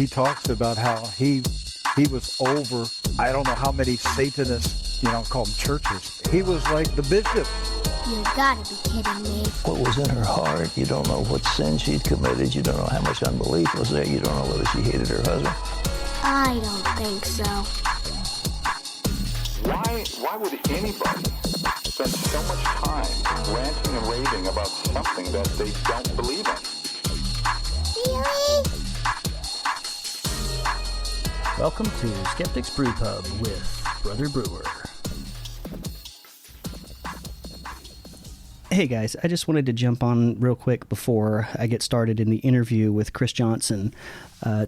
he talks about how he was over, I don't know how many Satanists, call them churches. He was like the bishop. You gotta be kidding me. What was in her heart? You don't know what sin she'd committed. You don't know how much unbelief was there. You don't know whether she hated her husband. I don't think so. Why would anybody spend so much time ranting and raving about something that they don't believe in? Really? Welcome to Skeptics Brew Pub with Brother Brewer. Hey guys, I just wanted to jump on real quick before I get started in the interview with Chris Johnson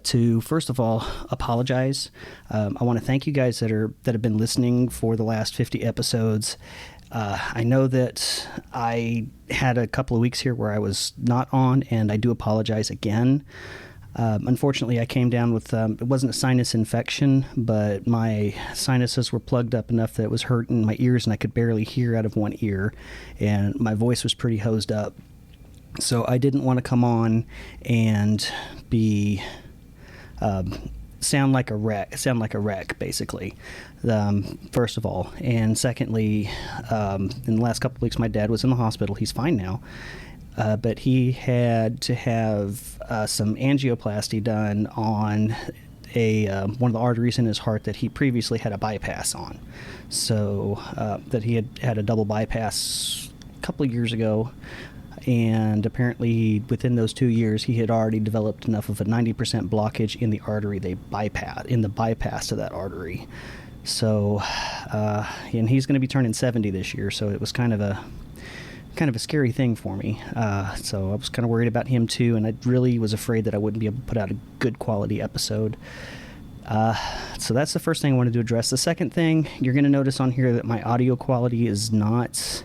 to first of all apologize. I want to thank you guys that have been listening for the last 50 episodes. I know that I had a couple of weeks here where I was not on, and I do apologize again. Unfortunately, I came down with, it wasn't a sinus infection, but my sinuses were plugged up enough that it was hurting my ears and I could barely hear out of one ear, and my voice was pretty hosed up. So I didn't want to come on and be, sound like a wreck, basically, first of all. And secondly, in the last couple of weeks, my dad was in the hospital. He's fine now. But he had to have some angioplasty done on one of the arteries in his heart that he previously had a bypass on. So that he had a double bypass a couple of years ago, and apparently within those 2 years he had already developed enough of a 90% blockage in the artery the bypass to that artery. So and he's going to be turning 70 this year, so it was kind of a scary thing for me. So I was kind of worried about him too, and I really was afraid that I wouldn't be able to put out a good quality episode. So that's the first thing I wanted to address. The second thing, you're going to notice on here that my audio quality is not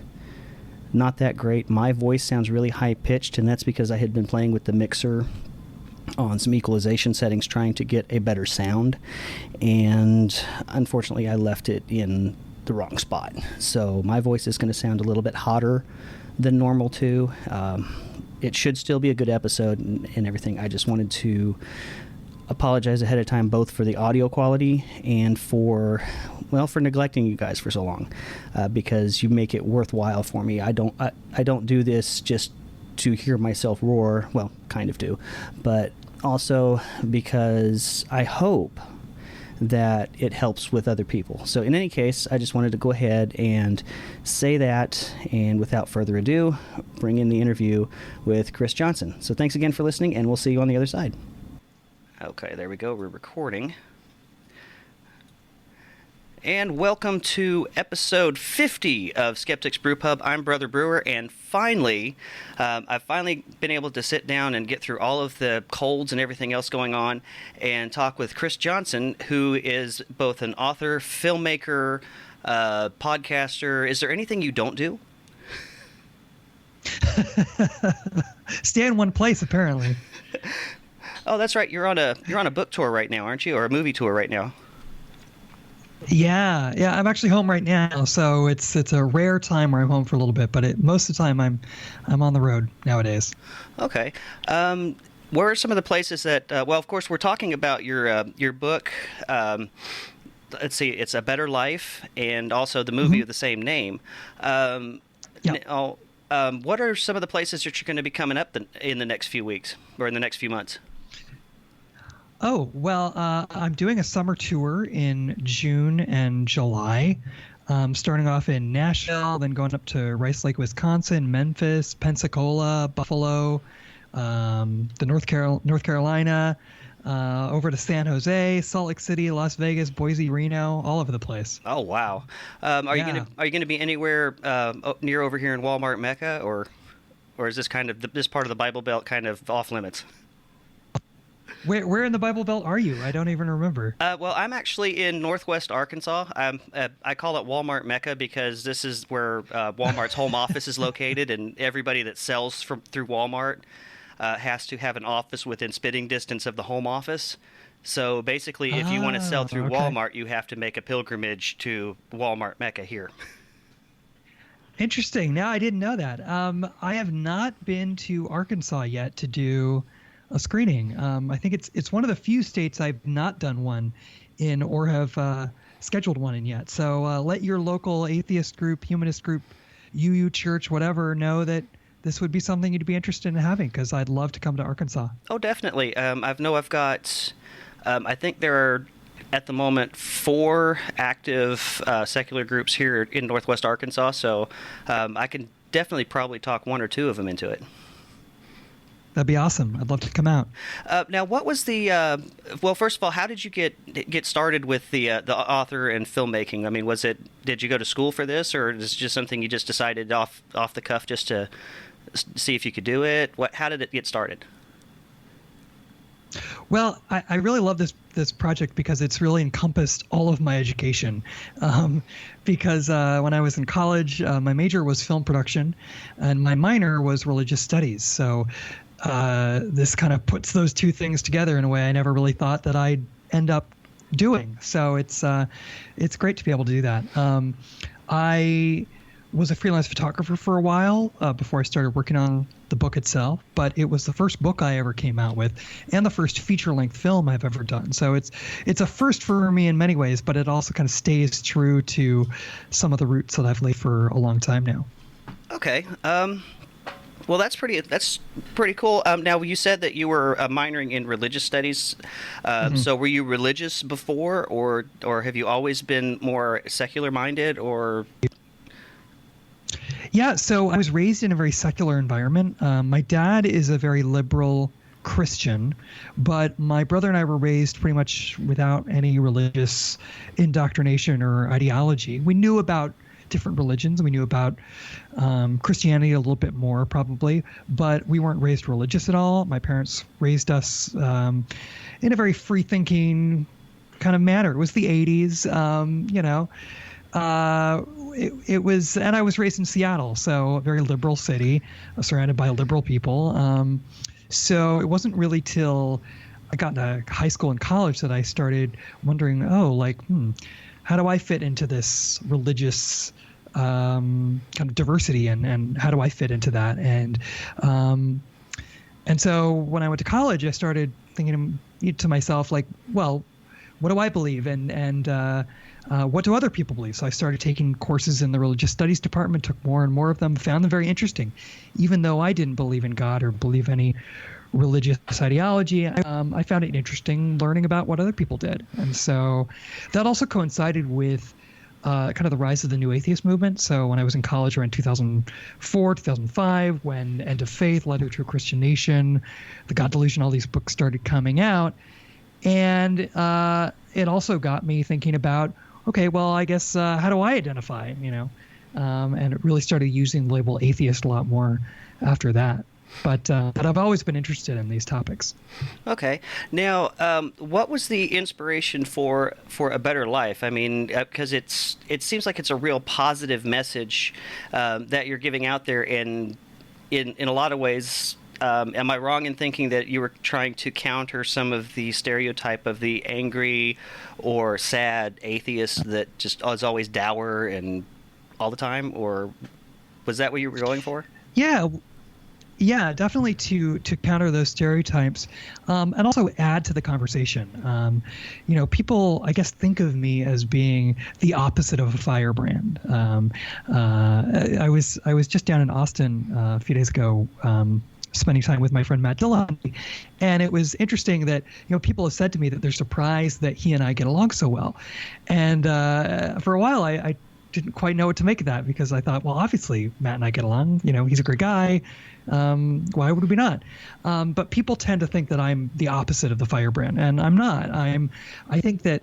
that great. My voice sounds really high-pitched, and that's because I had been playing with the mixer on some equalization settings trying to get a better sound, and unfortunately I left it in the wrong spot. So my voice is going to sound a little bit hotter than normal too. It should still be a good episode and everything. I just wanted to apologize ahead of time, both for the audio quality and for neglecting you guys for so long, because you make it worthwhile for me. I don't do this just to hear myself roar. Well, kind of do, but also because I hope that it helps with other people. So in any case, I just wanted to go ahead and say that, and without further ado, bring in the interview with Chris Johnson. So thanks again for listening, and we'll see you on the other side. Okay, there we go. We're recording. And welcome to episode 50 of Skeptics Brew Pub. I'm Brother Brewer, and finally, I've finally been able to sit down and get through all of the colds and everything else going on and talk with Chris Johnson, who is both an author, filmmaker, podcaster. Is there anything you don't do? Stay in one place, apparently. Oh, that's right. You're on a book tour right now, aren't you? Or a movie tour right now? Yeah. I'm actually home right now, so it's a rare time where I'm home for a little bit. But most of the time, I'm on the road nowadays. Okay. Where are some of the places that? Well, of course, we're talking about your book. Let's see, it's A Better Life, and also the movie of the same name. What are some of the places that you're going to be coming up in the next few weeks or in the next few months? Oh, well, I'm doing a summer tour in June and July, starting off in Nashville, then going up to Rice Lake, Wisconsin, Memphis, Pensacola, Buffalo, the North Carolina, over to San Jose, Salt Lake City, Las Vegas, Boise, Reno, all over the place. Oh, wow. Are you going to be anywhere near over here in Walmart Mecca, or is this kind of this part of the Bible Belt kind of off limits? Where in the Bible Belt are you? I don't even remember. Well, I'm actually in Northwest Arkansas. I call it Walmart Mecca because this is where Walmart's home office is located, and everybody that sells through Walmart has to have an office within spitting distance of the home office. So basically, if you want to sell through Walmart, you have to make a pilgrimage to Walmart Mecca here. Interesting. Now, I didn't know that. I have not been to Arkansas yet to do a screening. I think it's one of the few states I've not done one in or have scheduled one in yet. So let your local atheist group, humanist group, UU church, whatever, know that this would be something you'd be interested in having, because I'd love to come to Arkansas. Oh, definitely. I've got, I think there are at the moment 4 active secular groups here in Northwest Arkansas, so I can definitely probably talk 1 or 2 of them into it. That'd be awesome. I'd love to come out. Now, what was the well? First of all, how did you get started with the author and filmmaking? I mean, did you go to school for this, or is it just something you just decided off the cuff just to see if you could do it? How did it get started? Well, I really love this project because it's really encompassed all of my education. Because when I was in college, my major was film production, and my minor was religious studies. So this kind of puts those 2 things together in a way I never really thought that I'd end up doing. So it's great to be able to do that. I was a freelance photographer for a while before I started working on the book itself, but it was the first book I ever came out with and the first feature-length film I've ever done. So it's a first for me in many ways, but it also kind of stays true to some of the roots that I've laid for a long time now. Okay. Well, that's pretty cool. Now, you said that you were minoring in religious studies. So were you religious before, or have you always been more secular-minded, or? Yeah, so I was raised in a very secular environment. My dad is a very liberal Christian, but my brother and I were raised pretty much without any religious indoctrination or ideology. We knew about different religions. We knew about Christianity a little bit more probably, but we weren't raised religious at all. My parents raised us in a very free-thinking kind of manner. It was the 80s, it was, and I was raised in Seattle, so a very liberal city, surrounded by liberal people. So it wasn't really till I got into high school and college that I started wondering, how do I fit into this religious kind of diversity, and how do I fit into that? And so when I went to college, I started thinking to myself, like, well, what do I believe, and what do other people believe? So I started taking courses in the religious studies department, took more and more of them, found them very interesting. Even though I didn't believe in God or believe any religious ideology, I found it interesting learning about what other people did. And so that also coincided with kind of the rise of the New Atheist movement. So when I was in college around 2004, 2005, when End of Faith, Letter to a Christian Nation, The God Delusion, all these books started coming out. And it also got me thinking about, okay, well, I guess how do I identify, and it really started using the label atheist a lot more after that. But I've always been interested in these topics. Okay. Now, what was the inspiration for A Better Life? I mean, because it seems like it's a real positive message that you're giving out there, and in a lot of ways. Am I wrong in thinking that you were trying to counter some of the stereotype of the angry or sad atheist that just is always dour and all the time? Or was that what you were going for? Yeah, definitely to counter those stereotypes, and also add to the conversation. People, I guess, think of me as being the opposite of a firebrand. I was just down in Austin a few days ago, spending time with my friend Matt Dillahunty, and it was interesting that people have said to me that they're surprised that he and I get along so well, and for a while I didn't quite know what to make of that, because I thought, well, obviously Matt and I get along. He's a great guy. Why would we not? But people tend to think that I'm the opposite of the firebrand, and I'm not. I think that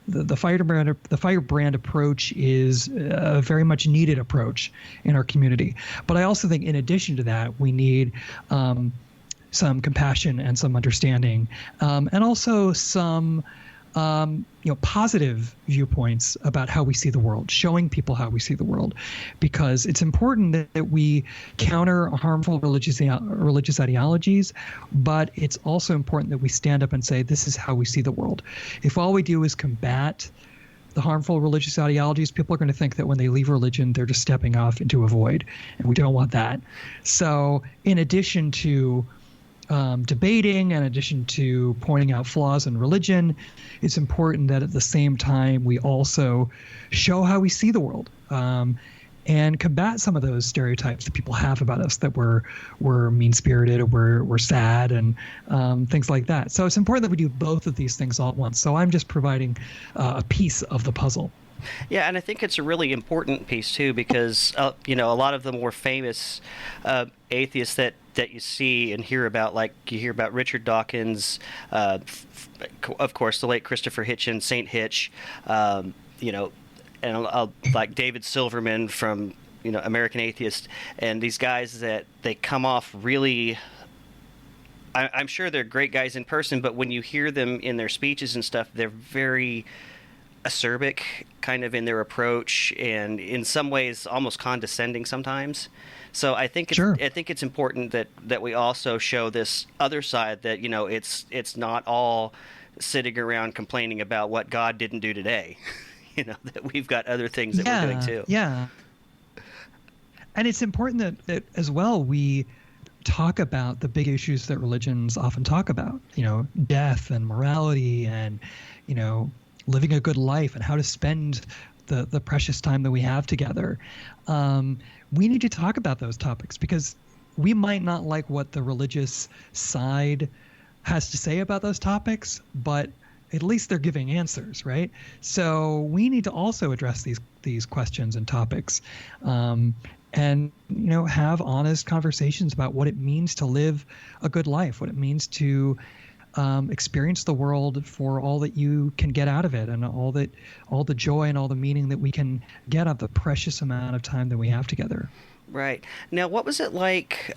the firebrand approach is a very much needed approach in our community. But I also think, in addition to that, we need some compassion and some understanding, and also some positive viewpoints about how we see the world, showing people how we see the world, because it's important that we counter harmful religious ideologies, but it's also important that we stand up and say, this is how we see the world. If all we do is combat the harmful religious ideologies, people are going to think that when they leave religion, they're just stepping off into a void, and we don't want that. So in addition to debating, in addition to pointing out flaws in religion, it's important that at the same time we also show how we see the world, and combat some of those stereotypes that people have about us, that we're mean-spirited, or we're sad, and things like that. So it's important that we do both of these things all at once. So I'm just providing a piece of the puzzle. Yeah, and I think it's a really important piece too, because a lot of the more famous atheists that you see and hear about, like you hear about Richard Dawkins, of course, the late Christopher Hitchens, Saint Hitch, and like David Silverman from American Atheist, and these guys that they come off really. I'm sure they're great guys in person, but when you hear them in their speeches and stuff, they're very acerbic kind of in their approach, and in some ways almost condescending sometimes. So I think it's important that we also show this other side, that it's not all sitting around complaining about what God didn't do today. That we've got other things that we're doing too. Yeah. And it's important that as well we talk about the big issues that religions often talk about, death and morality, and living a good life, and how to spend the precious time that we have together. We need to talk about those topics, because we might not like what the religious side has to say about those topics, but at least they're giving answers, right? So we need to also address these questions and topics, and have honest conversations about what it means to live a good life, what it means to experience the world for all that you can get out of it, and all the joy and all the meaning that we can get out of the precious amount of time that we have together. Right. Now, what was it like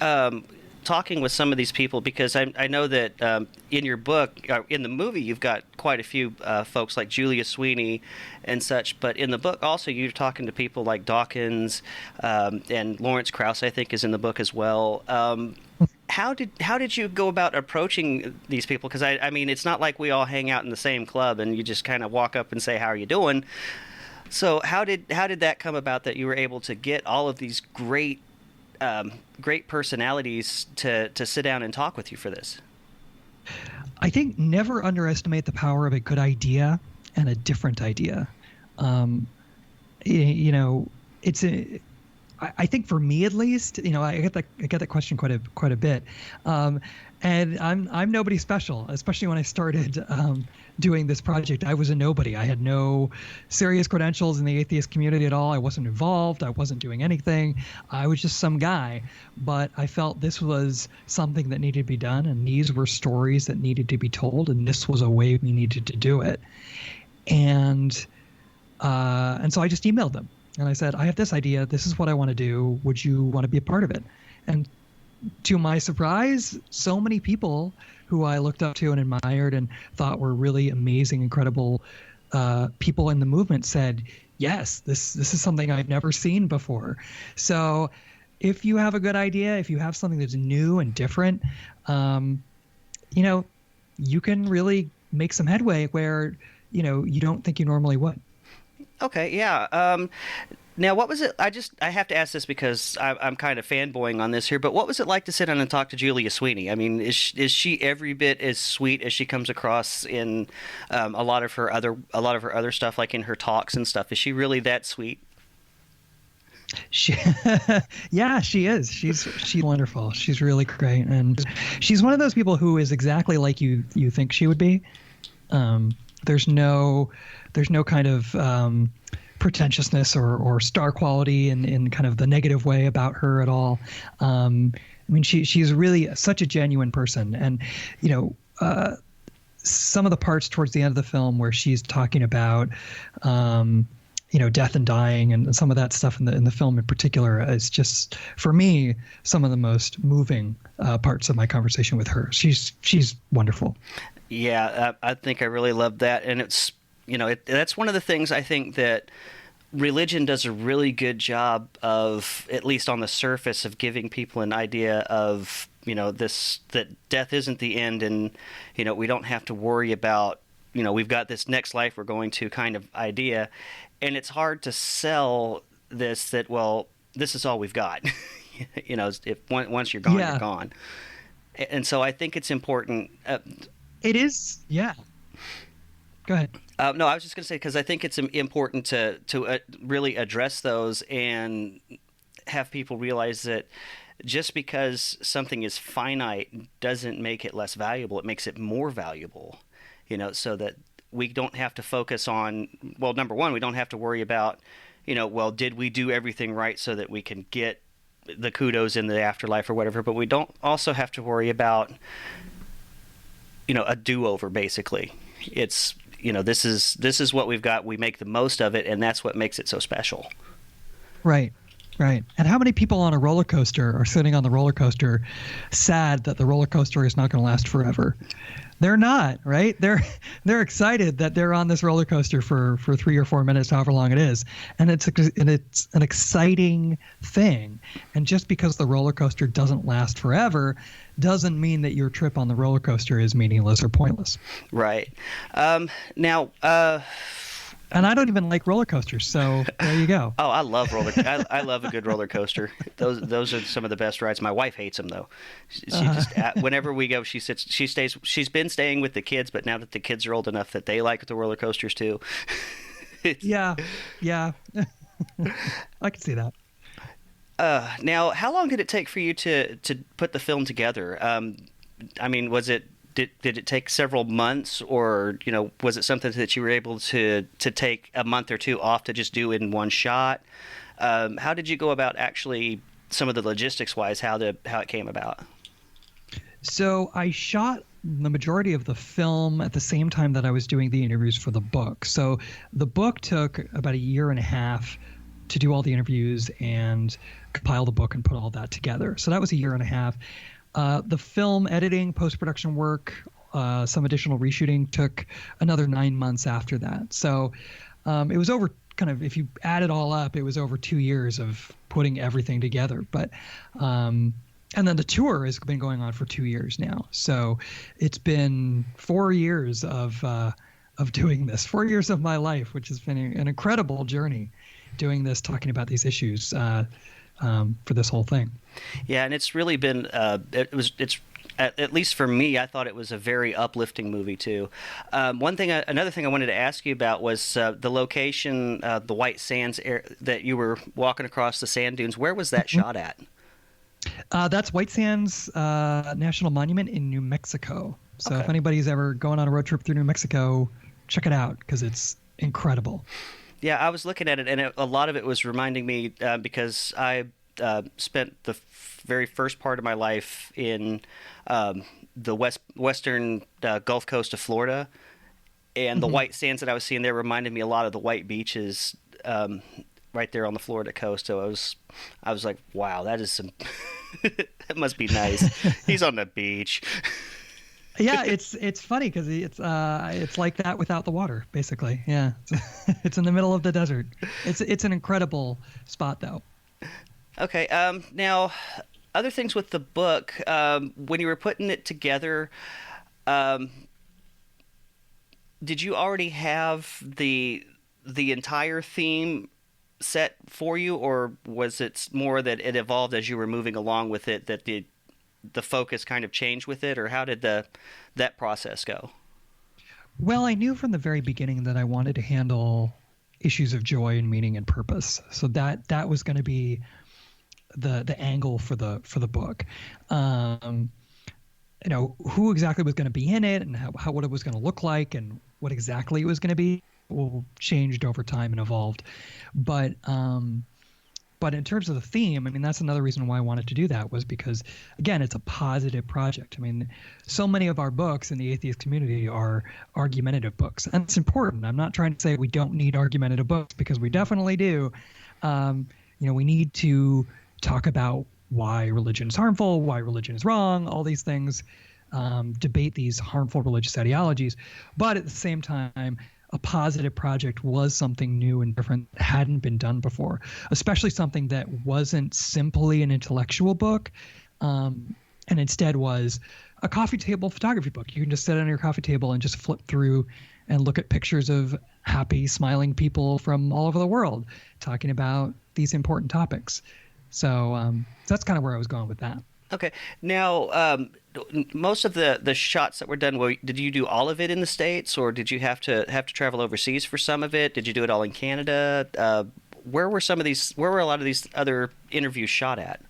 talking with some of these people? Because I know that in your book, in the movie, you've got quite a few folks like Julia Sweeney and such, but in the book also you're talking to people like Dawkins, and Lawrence Krauss, I think, is in the book as well. How did you go about approaching these people? Because I mean, it's not like we all hang out in the same club and you just kind of walk up and say, "How are you doing?" So how did that come about, that you were able to get all of these great personalities to sit down and talk with you for this? I think never underestimate the power of a good idea and a different idea. It's I think for me at least, I get that question quite a bit, and I'm nobody special. Especially when I started doing this project, I was a nobody. I had no serious credentials in the atheist community at all. I wasn't involved. I wasn't doing anything. I was just some guy. But I felt this was something that needed to be done, and these were stories that needed to be told, and this was a way we needed to do it. And so I just emailed them. And I said, I have this idea. This is what I want to do. Would you want to be a part of it? And to my surprise, so many people who I looked up to and admired and thought were really amazing, incredible people in the movement said, yes, this is something I've never seen before. So if you have a good idea, if you have something that's new and different, you can really make some headway where, you don't think you normally would. Okay, yeah. Now, what was it? I have to ask this because I'm kind of fanboying on this here, but what was it like to sit down and talk to Julia Sweeney? I mean, is she every bit as sweet as she comes across in a lot of her other stuff, like in her talks and stuff? Is she really that sweet? Yeah, she is. She's wonderful. She's really great, and she's one of those people who is exactly like you think she would be. There's no kind of pretentiousness or star quality in kind of the negative way about her at all. I mean, she's really such a genuine person, and some of the parts towards the end of the film where she's talking about death and dying and some of that stuff in the film in particular is just, for me, some of the most moving parts of my conversation with her. She's wonderful. Yeah, I think I really love that, and it's that's one of the things I think that religion does a really good job of, at least on the surface, of giving people an idea of that death isn't the end, and we don't have to worry about we've got this next life we're going to kind of idea, and it's hard to sell this that, well, this is all we've got. If once you're gone, you're gone. And so I think it's important. It is, yeah. Go ahead. No, I was just going to say, because I think it's important to really address those and have people realize that just because something is finite doesn't make it less valuable. It makes it more valuable, so that we don't have to focus on, well, number one, we don't have to worry about, well, did we do everything right so that we can get the kudos in the afterlife or whatever, but we don't also have to worry about, a do-over, basically. It's, this is what we've got. We make the most of it, and that's what makes it so special. Right. Right. And how many people on a roller coaster are sitting on the roller coaster sad that the roller coaster is not going to last forever? They're not, right? They're excited that they're on this roller coaster for 3 or 4 minutes, however long it is. And it's an exciting thing. And just because the roller coaster doesn't last forever doesn't mean that your trip on the roller coaster is meaningless or pointless. Right. And I don't even like roller coasters, so there you go. Oh, I love I love a good roller coaster. Those are some of the best rides. My wife hates them though. She just whenever we go, she stays. She's been staying with the kids, but now that the kids are old enough that they like the roller coasters too. Yeah. I can see that. Now, how long did it take for you to put the film together? Was it? Did it take several months, or was it something that you were able to take a month or two off to just do in one shot? How did you go about actually some of the logistics wise how it came about? So I shot the majority of the film at the same time that I was doing the interviews for the book. So the book took about 1.5 years to do all the interviews and compile the book and put all that together. So that was 1.5 years. The film editing, post-production work, some additional reshooting took another 9 months after that. So it was over if you add it all up, it was over 2 years of putting everything together. But and then the tour has been going on for 2 years now. So it's been 4 years of doing this, 4 years of my life, which has been an incredible journey doing this, talking about these issues for this whole thing. Yeah, and it's really been it's at least for me, I thought it was a very uplifting movie too. Another thing I wanted to ask you about was the location, the White Sands that you were walking across the sand dunes. Where was that shot at? That's White Sands National Monument in New Mexico. So Okay. If anybody's ever going on a road trip through New Mexico, check it out because it's incredible. Yeah, I was looking at it, and a lot of it was reminding me because I spent the very first part of my life in the western Gulf Coast of Florida, and the white sands that I was seeing there reminded me a lot of the white beaches right there on the Florida coast. So I was like, wow, that is some that must be nice. He's on the beach. Yeah, it's funny because it's like that without the water, basically. Yeah, it's in the middle of the desert. It's an incredible spot, though. Okay. Now, other things with the book. When you were putting it together, did you already have the entire theme set for you, or was it more that it evolved as you were moving along with it, that the focus kind of changed with it, or how did that process go? Well, I knew from the very beginning that I wanted to handle issues of joy and meaning and purpose. So that was going to be the angle for the book. Who exactly was going to be in it and how what it was going to look like and what exactly it was going to be changed over time and evolved. But in terms of the theme, I mean, that's another reason why I wanted to do that, was because, again, it's a positive project. I mean, so many of our books in the atheist community are argumentative books, and it's important. I'm not trying to say we don't need argumentative books, because we definitely do. We need to talk about why religion is harmful, why religion is wrong, all these things, debate these harmful religious ideologies. But at the same time, a positive project was something new and different that hadn't been done before, especially something that wasn't simply an intellectual book, and instead was a coffee table photography book. You can just sit on your coffee table and just flip through and look at pictures of happy, smiling people from all over the world talking about these important topics. So that's kind of where I was going with that. Okay. Now, most of the shots that were done, did you do all of it in the States, or did you have to travel overseas for some of it? Did you do it all in Canada? Where were a lot of these other interviews shot at?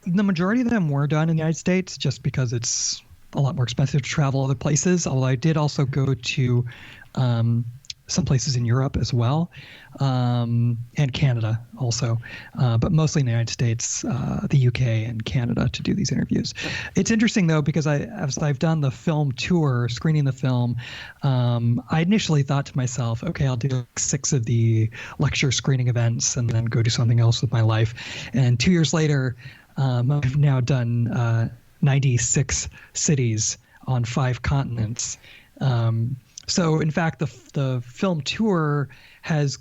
The majority of them were done in the United States, just because it's a lot more expensive to travel other places. Although I did also go to some places in Europe as well, and Canada also, but mostly in the United States, the UK, and Canada to do these interviews. It's interesting though, because as I've done the film tour, screening the film, I initially thought to myself, okay, I'll do 6 of the lecture screening events and then go do something else with my life. And 2 years later, I've now done 96 cities on 5 continents. So in fact, the film tour has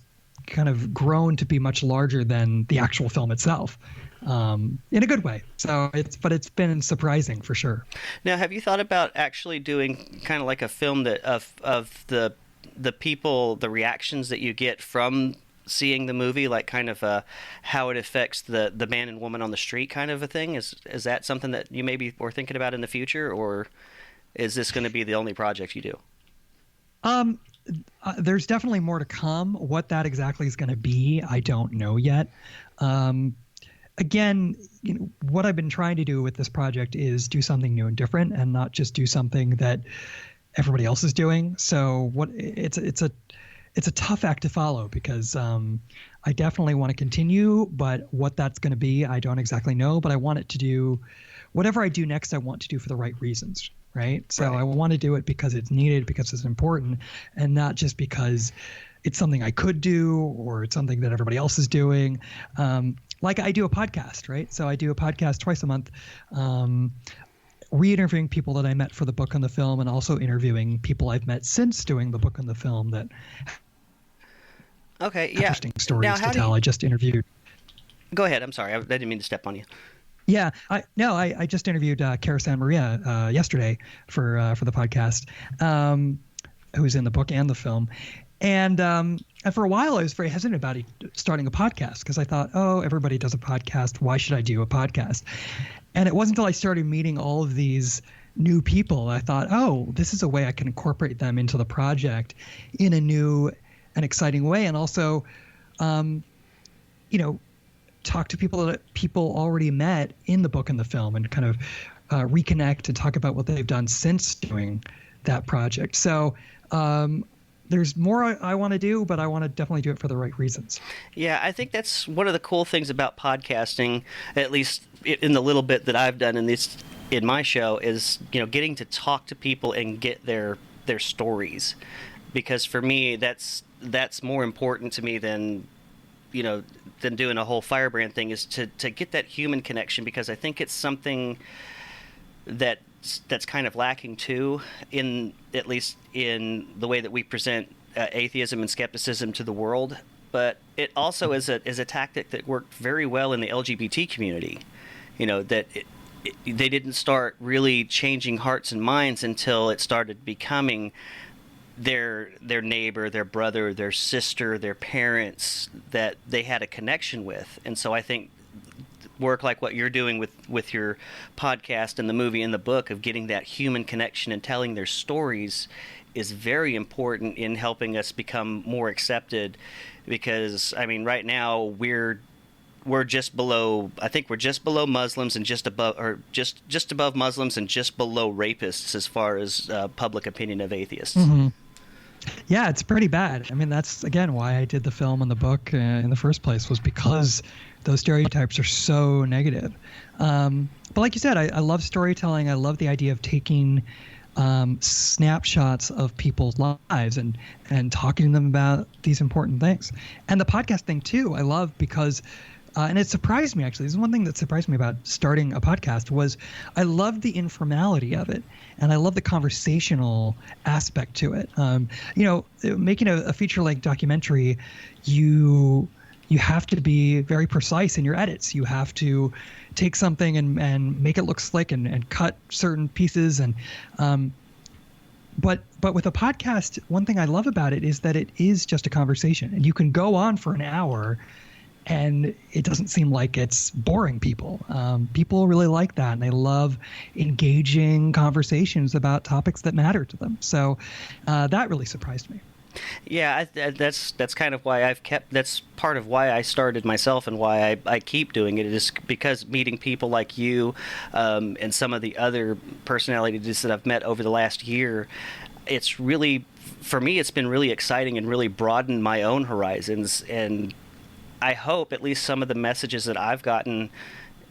kind of grown to be much larger than the actual film itself, in a good way. So it's been surprising for sure. Now, have you thought about actually doing kind of like a film that of the people, the reactions that you get from seeing the movie, like kind of how it affects the man and woman on the street kind of a thing? Is that something that you maybe were thinking about in the future, or is this going to be the only project you do? There's definitely more to come. What that exactly is going to be, I don't know yet. Again, what I've been trying to do with this project is do something new and different, and not just do something that everybody else is doing. So it's a tough act to follow, because I definitely want to continue, but what that's going to be, I don't exactly know. But I want it to do whatever I do next, I want to do for the right reasons. Right. So I want to do it because it's needed, because it's important, and not just because it's something I could do or it's something that everybody else is doing. Like I do a podcast, right? So I do a podcast twice a month, re-interviewing people that I met for the book and the film, and also interviewing people I've met since doing the book and the film that interesting stories to tell. I just interviewed. Go ahead. I'm sorry. I didn't mean to step on you. Yeah, I just interviewed Cara San Maria yesterday for the podcast, who's in the book and the film, and for a while I was very hesitant about starting a podcast, because I thought, oh, everybody does a podcast, why should I do a podcast? And it wasn't until I started meeting all of these new people I thought, oh, this is a way I can incorporate them into the project in a new and exciting way, and also, talk to people that people already met in the book and the film, and kind of reconnect and talk about what they've done since doing that project. So there's more I want to do, but I want to definitely do it for the right reasons. Yeah, I think that's one of the cool things about podcasting, at least in the little bit that I've done in my show, is getting to talk to people and get their stories, because for me that's more important to me than doing a whole firebrand thing, is to get that human connection, because I think it's something that's kind of lacking too, at least in the way that we present atheism and skepticism to the world. But it also is a tactic that worked very well in the LGBT community. That they didn't start really changing hearts and minds until it started becoming their neighbor, their brother, their sister, their parents that they had a connection with. And so I think work like what you're doing with your podcast and the movie and the book, of getting that human connection and telling their stories, is very important in helping us become more accepted. Because right now we're just below, I think we're just below Muslims, and just above Muslims, and just below rapists as far as public opinion of atheists. Mm-hmm. Yeah, it's pretty bad. That's, again, why I did the film and the book in the first place, was because those stereotypes are so negative. But like you said, I love storytelling. I love the idea of taking snapshots of people's lives and talking to them about these important things. And the podcast thing too, I love, because and it surprised me, actually. This is one thing that surprised me about starting a podcast, was I loved the informality of it, and I love the conversational aspect to it. Making a feature-length documentary, you have to be very precise in your edits. You have to take something and make it look slick and cut certain pieces. And but with a podcast, one thing I love about it is that it is just a conversation, and you can go on for an hour and it doesn't seem like it's boring people. People really like that, and they love engaging conversations about topics that matter to them. So that really surprised me. Yeah, that's kind of why that's part of why I started myself and why I keep doing it. It is because meeting people like you and some of the other personalities that I've met over the last year, it's really, for me, it's been really exciting and really broadened my own horizons. And I hope at least some of the messages that I've gotten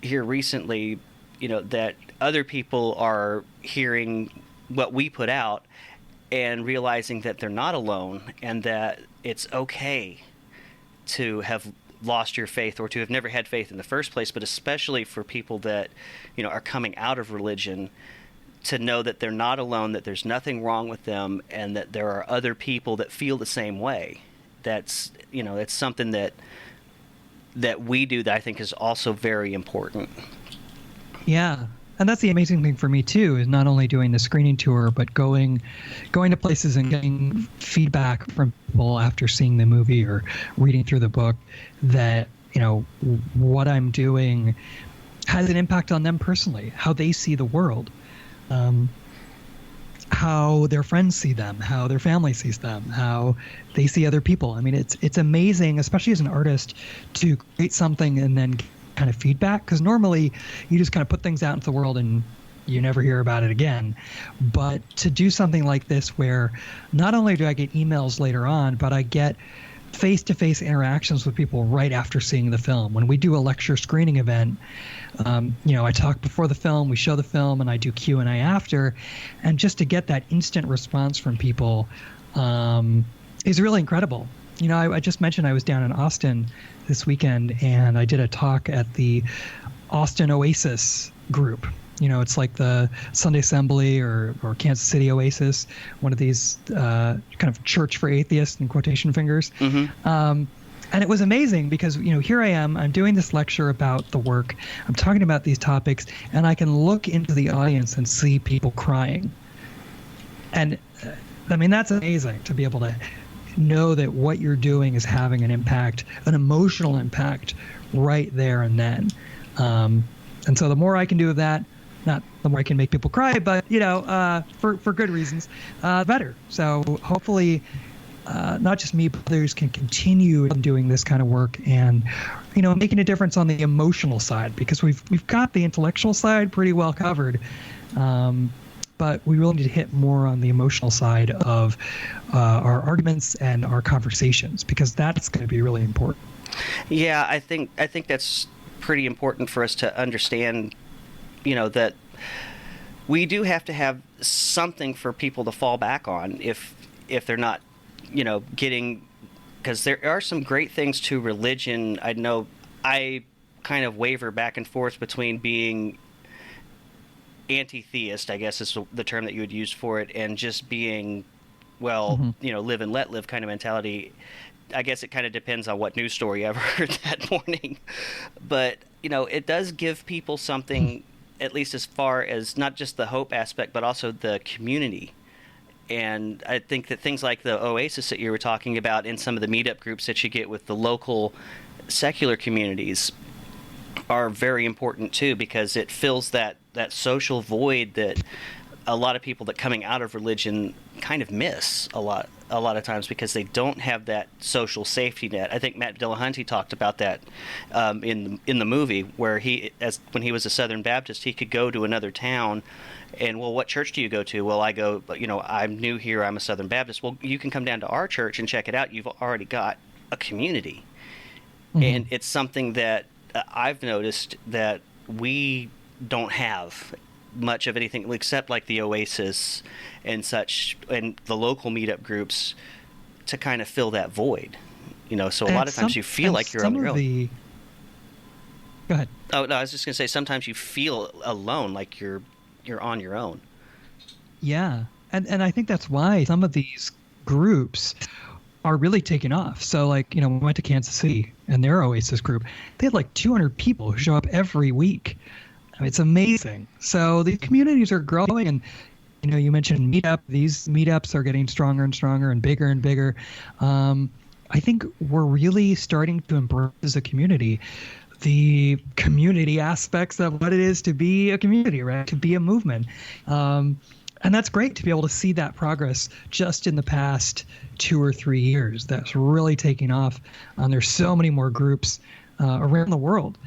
here recently, that other people are hearing what we put out and realizing that they're not alone and that it's okay to have lost your faith or to have never had faith in the first place, but especially for people that, are coming out of religion, to know that they're not alone, that there's nothing wrong with them, and that there are other people that feel the same way. That's, it's something that we do that I think is also very important. Yeah. And that's the amazing thing for me too, is not only doing the screening tour, but going to places and getting feedback from people after seeing the movie or reading through the book that, what I'm doing has an impact on them personally, how they see the world, how their friends see them, how their family sees them, how they see other people. I mean, it's amazing, especially as an artist, to create something and then kind of feedback, because normally you just kind of put things out into the world and you never hear about it again. But to do something like this, where not only do I get emails later on, but I get face-to-face interactions with people right after seeing the film. When we do a lecture screening event, I talk before the film, we show the film, and I do Q&A after, and just to get that instant response from people is really incredible. I just mentioned I was down in Austin this weekend, and I did a talk at the Austin Oasis group. It's like the Sunday Assembly or Kansas City Oasis, one of these kind of church for atheists in quotation fingers. Mm-hmm. And it was amazing because, here I am, I'm doing this lecture about the work, I'm talking about these topics, and I can look into the audience and see people crying. And that's amazing to be able to know that what you're doing is having an impact, an emotional impact right there and then. And so the more I can do of that, not the more I can make people cry, but, for good reasons, better. So hopefully not just me, but others can continue doing this kind of work and, making a difference on the emotional side, because we've got the intellectual side pretty well covered. But we really need to hit more on the emotional side of our arguments and our conversations, because that's going to be really important. Yeah, I think that's pretty important for us to understand, that we do have to have something for people to fall back on if they're not, getting, because there are some great things to religion. I know I kind of waver back and forth between being anti-theist, I guess is the term that you would use for it, and just being, live and let live kind of mentality. I guess it kind of depends on what news story I ever heard that morning. But, it does give people something, at least as far as not just the hope aspect, but also the community. And I think that things like the Oasis that you were talking about in some of the meetup groups that you get with the local secular communities are very important too, because it fills that social void that a lot of people that coming out of religion kind of miss a lot of times, because they don't have that social safety net. I think Matt Dillahunty talked about that in the movie, where when he was a Southern Baptist, he could go to another town and, well, what church do you go to? Well, I go, I'm new here, I'm a Southern Baptist. Well, you can come down to our church and check it out. You've already got a community. Mm-hmm. And it's something that I've noticed that we don't have much of anything except like the Oasis and such, and the local meetup groups, to kind of fill that void. So a lot of times you feel like you're on your own. Go ahead. Oh, no, I was just going to say, sometimes you feel alone, like you're on your own. Yeah. And I think that's why some of these groups are really taking off. So, like, we went to Kansas City and their Oasis group. They had like 200 people who show up every week. I mean, it's amazing. So these communities are growing, and, you mentioned meetup. These meetups are getting stronger and stronger and bigger and bigger. I think we're really starting to embrace as a community the community aspects of what it is to be a community, right? To be a movement. And that's great to be able to see that progress just in the past 2 or 3 years. That's really taking off. There's so many more groups around the world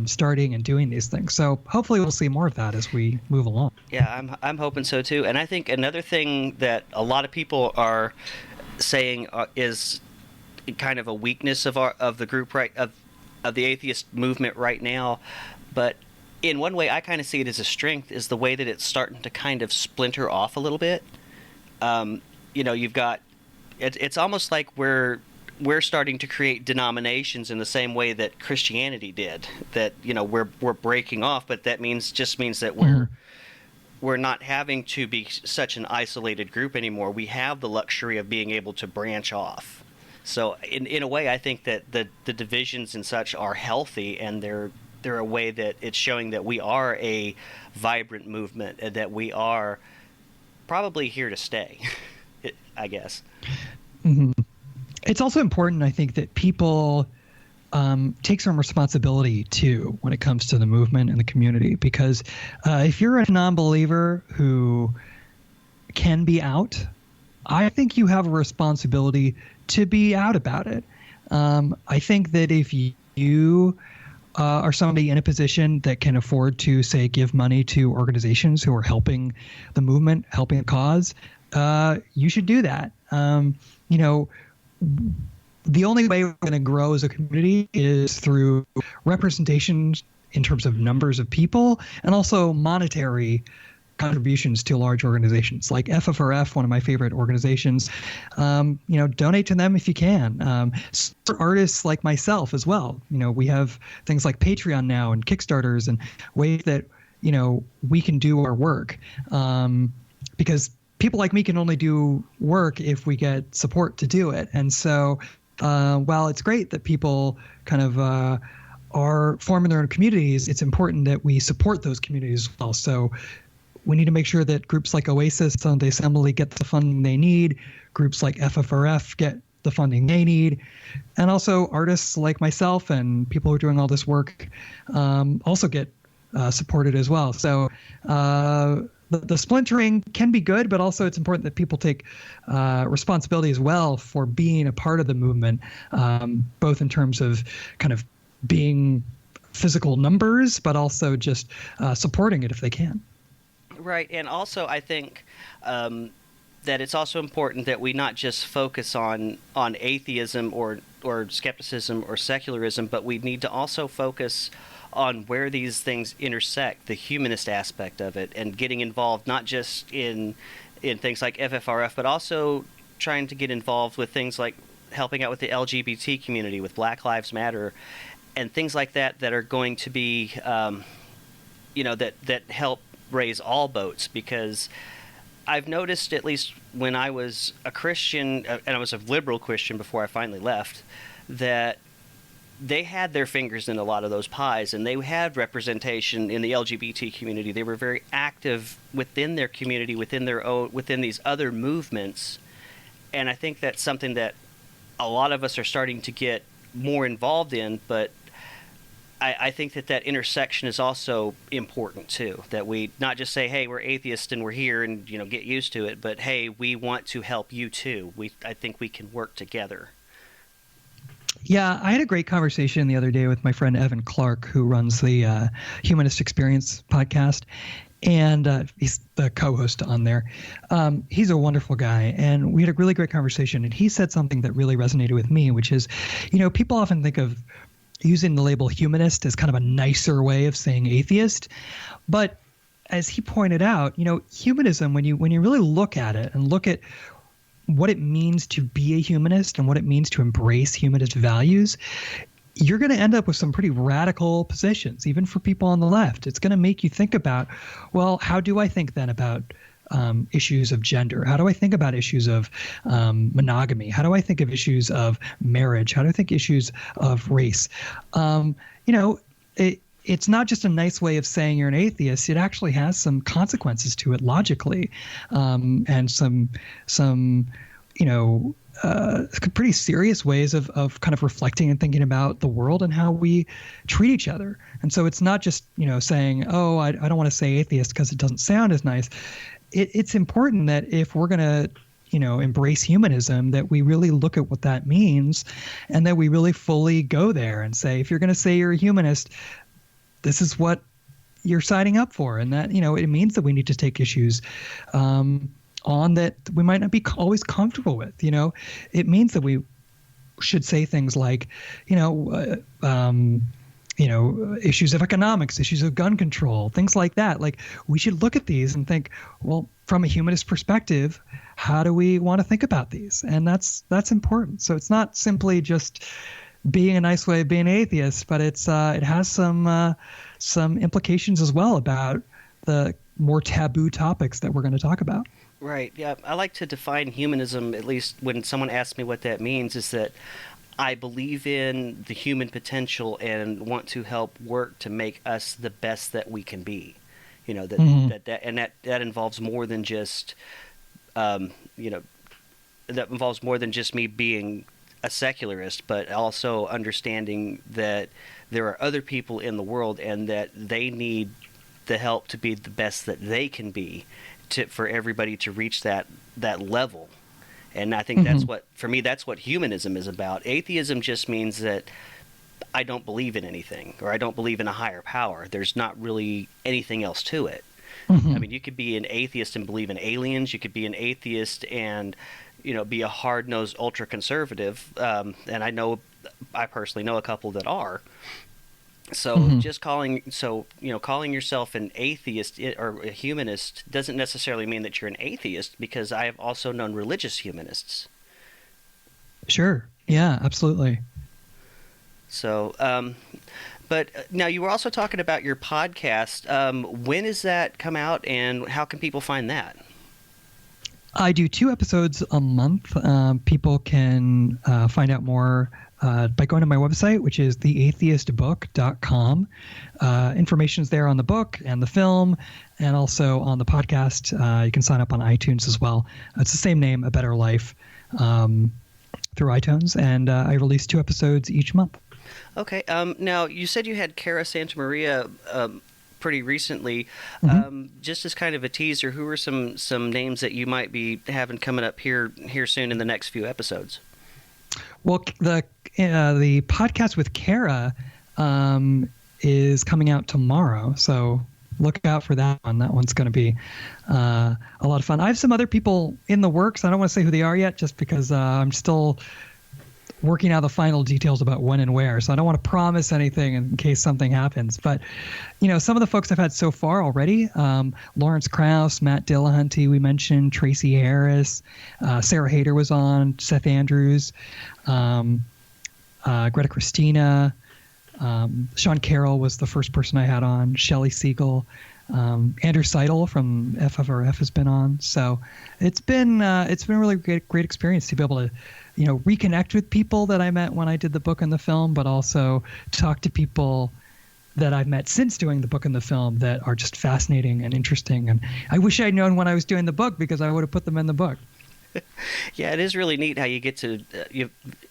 starting and doing these things. So hopefully we'll see more of that as we move along. Yeah, I'm hoping so too. And I think another thing that a lot of people are saying is kind of a weakness of the group, right, of the atheist movement right now, but in one way I kind of see it as a strength, is the way that it's starting to kind of splinter off a little bit. You've got it's almost like we're starting to create denominations in the same way that Christianity did. That we're breaking off, but that means that we're not having to be such an isolated group anymore. We have the luxury of being able to branch off. So in a way, I think that the divisions and such are healthy, and they're a way that it's showing that we are a vibrant movement and that we are probably here to stay, I guess. Mm-hmm. It's also important, I think, that people take some responsibility too when it comes to the movement and the community, because if you're a non-believer who can be out, I think you have a responsibility to be out about it. I think that if you are somebody in a position that can afford to, say, give money to organizations who are helping the movement, helping the cause, you should do that. The only way we're going to grow as a community is through representation in terms of numbers of people, and also monetary contributions to large organizations like FFRF, one of my favorite organizations. Donate to them if you can. Support artists like myself as well. We have things like Patreon now and Kickstarters and ways that we can do our work, because people like me can only do work if we get support to do it. And so while it's great that people kind of are forming their own communities, it's important that we support those communities as well. So we need to make sure that groups like Oasis, Sunday Assembly get the funding they need, groups like FFRF get the funding they need, and also artists like myself and people who are doing all this work also get supported as well. So the splintering can be good, but also it's important that people take responsibility as well for being a part of the movement, both in terms of kind of being physical numbers, but also just supporting it if they can. Right, and also I think that it's also important that we not just focus on atheism or skepticism or secularism, but we need to also focus on where these things intersect, the humanist aspect of it, and getting involved not just in things like FFRF, but also trying to get involved with things like helping out with the LGBT community, with Black Lives Matter, and things like that are going to be, that help raise all boats. Because I've noticed, at least when I was a Christian, and I was a liberal Christian before I finally left, that they had their fingers in a lot of those pies, and they had representation in the LGBT community. They were very active within their community, within these other movements. And I think that's something that a lot of us are starting to get more involved in, but I think that intersection is also important too, that we not just say, hey, we're atheists and we're here and get used to it, but hey, we want to help you too. I think we can work together. Yeah, I had a great conversation the other day with my friend Evan Clark, who runs the Humanist Experience podcast, and he's the co-host on there. He's a wonderful guy, and we had a really great conversation, and he said something that really resonated with me, which is, people often think of using the label humanist as kind of a nicer way of saying atheist, but as he pointed out, humanism, when you really look at it and look at what it means to be a humanist and what it means to embrace humanist values, you're going to end up with some pretty radical positions, even for people on the left. It's going to make you think about, well, how do I think then about issues of gender? How do I think about issues of monogamy? How do I think of issues of marriage? How do I think issues of race? It's not just a nice way of saying you're an atheist. It actually has some consequences to it logically, and some pretty serious ways of kind of reflecting and thinking about the world and how we treat each other. And so it's not just, saying, oh, I don't want to say atheist because it doesn't sound as nice. It's important that if we're going to, embrace humanism, that we really look at what that means and that we really fully go there and say, if you're going to say you're a humanist, this is what you're signing up for. And that, it means that we need to take issues on that we might not be always comfortable with. It means that we should say things like, issues of economics, issues of gun control, things like that. Like, we should look at these and think, well, from a humanist perspective, how do we want to think about these? And that's important. So it's not simply just being a nice way of being an atheist, but it has some implications as well about the more taboo topics that we're going to talk about. Right. Yeah. I like to define humanism, at least when someone asks me what that means, is that I believe in the human potential and want to help work to make us the best that we can be. That involves more than just, that involves more than just me being a secularist, but also understanding that there are other people in the world and that they need the help to be the best that they can be, for everybody to reach that level. And I think that's what humanism is about. Atheism just means that I don't believe in anything, or I don't believe in a higher power. There's not really anything else to it. I mean, you could be an atheist and believe in aliens. You could be an atheist and, be a hard-nosed ultra-conservative. And I personally know a couple that are. So calling yourself an atheist or a humanist doesn't necessarily mean that you're an atheist, because I have also known religious humanists. Sure. Yeah, absolutely. So, but now you were also talking about your podcast. When does that come out, and how can people find that? I do 2 episodes a month. People can find out more by going to my website, which is theatheistbook.com. Information's there on the book and the film, and also on the podcast. You can sign up on iTunes as well. It's the same name, A Better Life, through iTunes, and I release 2 episodes each month. Okay. Now, you said you had Cara Santa Maria pretty recently. Just as kind of a teaser, who are some names that you might be having coming up here soon in the next few episodes? Well, the podcast with Cara is coming out tomorrow, so look out for that one. That one's going to be a lot of fun. I have some other people in the works. I don't want to say who they are yet, just because I'm still working out the final details about when and where. So I don't want to promise anything in case something happens. But, some of the folks I've had so far already, Lawrence Krauss, Matt Dillahunty, we mentioned, Tracy Harris, Sarah Hayter was on, Seth Andrews, Greta Christina, Sean Carroll was the first person I had on, Shelley Siegel, Andrew Seidel from FFRF has been on. So it's been a really great experience to be able to, reconnect with people that I met when I did the book and the film, but also talk to people that I've met since doing the book and the film that are just fascinating and interesting. And I wish I'd known when I was doing the book, because I would have put them in the book. Yeah, it is really neat how you get to,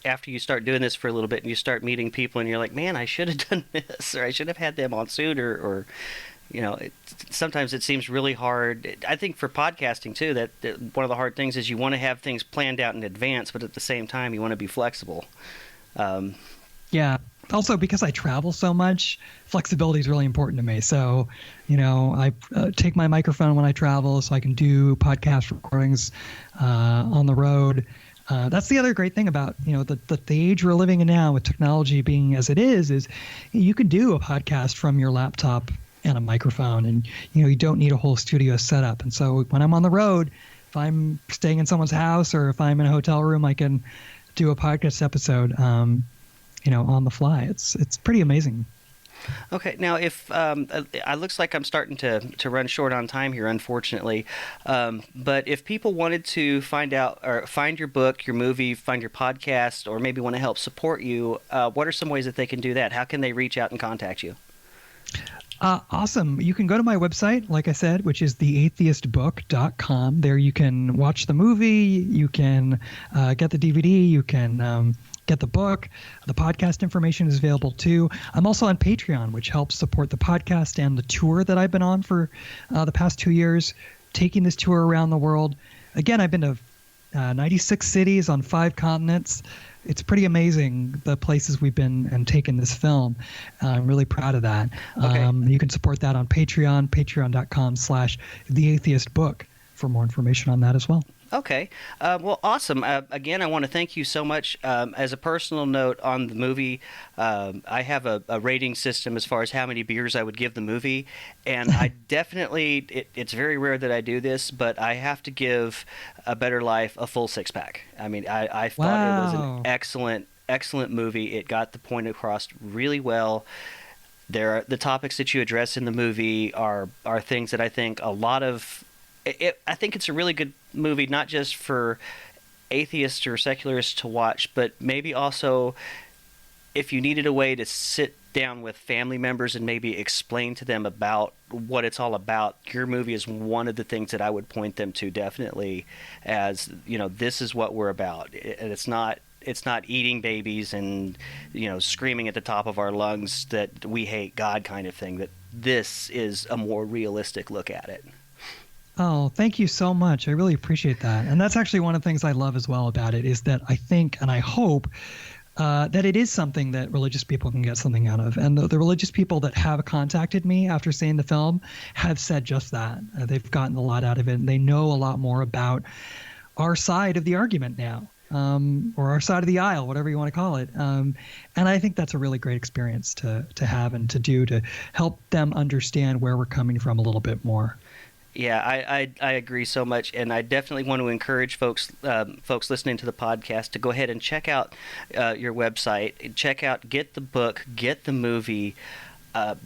after you start doing this for a little bit and you start meeting people and you're like, man, I should have done this, or I should have had them on sooner, or sometimes it seems really hard. I think for podcasting too, that one of the hard things is you want to have things planned out in advance, but at the same time you want to be flexible. Yeah. Also, because I travel so much, flexibility is really important to me. So, I take my microphone when I travel so I can do podcast recordings on the road. That's the other great thing about, the age we're living in now, with technology being as it is you can do a podcast from your laptop and a microphone, and you don't need a whole studio setup. And so when I'm on the road, if I'm staying in someone's house or if I'm in a hotel room, I can do a podcast episode on the fly. It's pretty amazing. Okay, now if it looks like I'm starting to run short on time here, unfortunately, but if people wanted to find out or find your book, your movie, find your podcast, or maybe want to help support you, what are some ways that they can do that? How can they reach out and contact you? Awesome. You can go to my website, like I said, which is theatheistbook.com. There you can watch the movie, you can get the DVD, you can get the book. The podcast information is available too. I'm also on Patreon, which helps support the podcast and the tour that I've been on for the past 2 years, taking this tour around the world. Again, I've been to 96 cities on 5 continents. It's pretty amazing the places we've been and taken this film. I'm really proud of that. Okay. You can support that on Patreon, patreon.com/theatheistbook for more information on that as well. Okay. Well, awesome. Again, I want to thank you so much. As a personal note on the movie, I have a rating system as far as how many beers I would give the movie. And I definitely, it's very rare that I do this, but I have to give A Better Life a full 6-pack. I mean, I thought it was an excellent movie. It got the point across really well. The topics that you address in the movie are things that I think a lot of... I think it's a really good movie, not just for atheists or secularists to watch, but maybe also if you needed a way to sit down with family members and maybe explain to them about what it's all about, your movie is one of the things that I would point them to, definitely, as, this is what we're about. And it's not eating babies and, screaming at the top of our lungs that we hate God kind of thing, that this is a more realistic look at it. Oh, thank you so much. I really appreciate that. And that's actually one of the things I love as well about it, is that I think and I hope that it is something that religious people can get something out of. And the religious people that have contacted me after seeing the film have said just that. They've gotten a lot out of it, and they know a lot more about our side of the argument now, or our side of the aisle, whatever you want to call it. And I think that's a really great experience to have and to do, to help them understand where we're coming from a little bit more. Yeah, I agree so much, and I definitely want to encourage folks listening to the podcast to go ahead and check out your website, get the book, get the movie,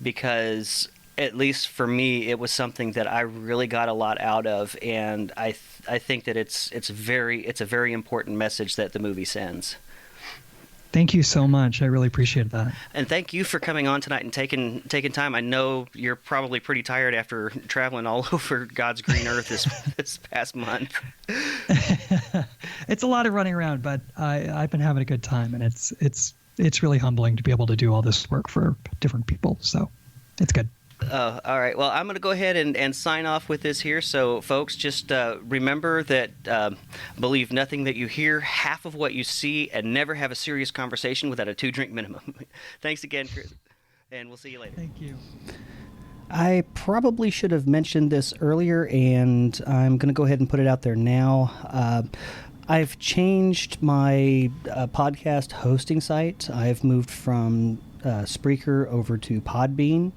because at least for me, it was something that I really got a lot out of, and I think that it's a very important message that the movie sends. Thank you so much. I really appreciate that. And thank you for coming on tonight and taking time. I know you're probably pretty tired after traveling all over God's green earth this past month. It's a lot of running around, but I've been having a good time, and it's really humbling to be able to do all this work for different people. So it's good. All right. Well, I'm going to go ahead and sign off with this here. So, folks, just remember that believe nothing that you hear, half of what you see, and never have a serious conversation without a 2-drink minimum. Thanks again, Chris, and we'll see you later. Thank you. I probably should have mentioned this earlier, and I'm going to go ahead and put it out there now. I've changed my podcast hosting site. I've moved from Spreaker over to Podbean.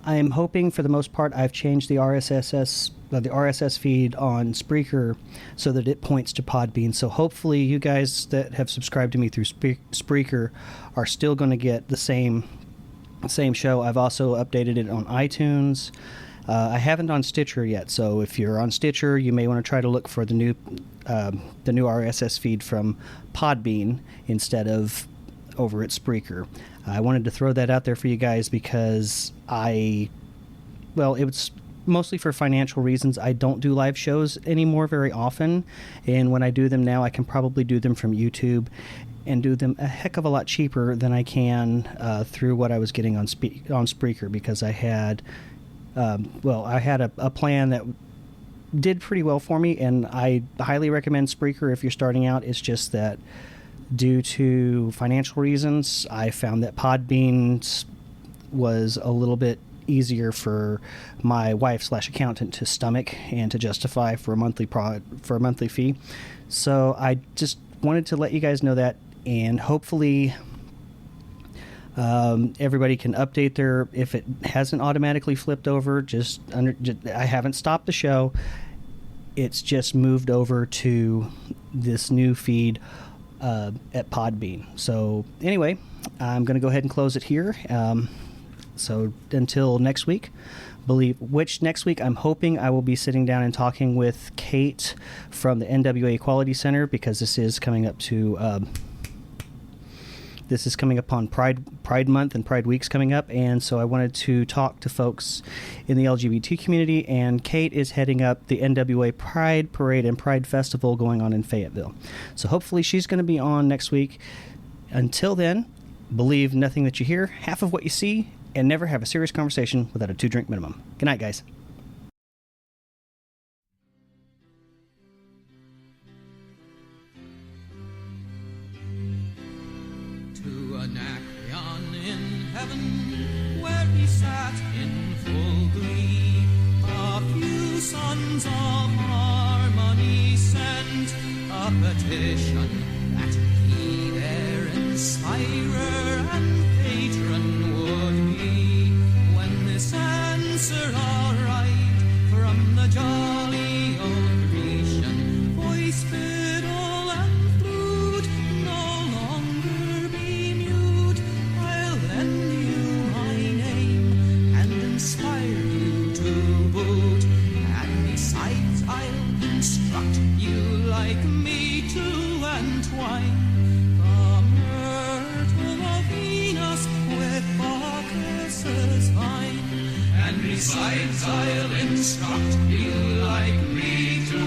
I'm hoping, for the most part, I've changed the RSS feed on Spreaker so that it points to Podbean. So hopefully you guys that have subscribed to me through Spreaker are still going to get the same show. I've also updated it on iTunes. I haven't on Stitcher yet, so if you're on Stitcher, you may want to try to look for the new RSS feed from Podbean instead of over at Spreaker. I wanted to throw that out there for you guys because it was mostly for financial reasons. I don't do live shows anymore very often, and when I do them now, I can probably do them from YouTube and do them a heck of a lot cheaper than I can through what I was getting on Spreaker, because I had a plan that did pretty well for me, and I highly recommend Spreaker if you're starting out. It's just that due to financial reasons, I found that Podbean was a little bit easier for my wife/accountant to stomach and to justify for a monthly fee. So I just wanted to let you guys know that, and hopefully everybody can update their, if it hasn't automatically flipped over, I haven't stopped the show. It's just moved over to this new feed at Podbean. So anyway, I'm going to go ahead and close it here. So until next week, next week I'm hoping I will be sitting down and talking with Kate from the NWA Equality Center, because this is coming up to this is coming up on Pride Month and Pride Week's coming up, and so I wanted to talk to folks in the LGBT community, and Kate is heading up the NWA Pride Parade and Pride Festival going on in Fayetteville. So hopefully she's going to be on next week. Until then, believe nothing that you hear, half of what you see, and never have a serious conversation without a 2-drink minimum. Good night, guys. To Anacreon in heaven, where he sat in full glee, a few sons of harmony sent a petition that he their inspirer and patron would be. When this answer arrived from the jolly old Grecian, voice, fiddle, and flute no longer be mute. I'll lend you my name and inspire you to boot. And besides, I'll instruct you like me to entwine the myrtle of Venus with Bacchus's vine. And besides, I'll instruct you like me to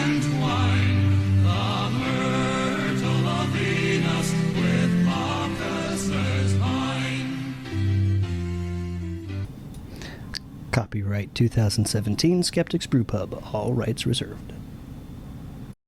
entwine the myrtle of Venus with Bacchus's vine. Copyright 2017 Skeptics Brew Pub. All rights reserved.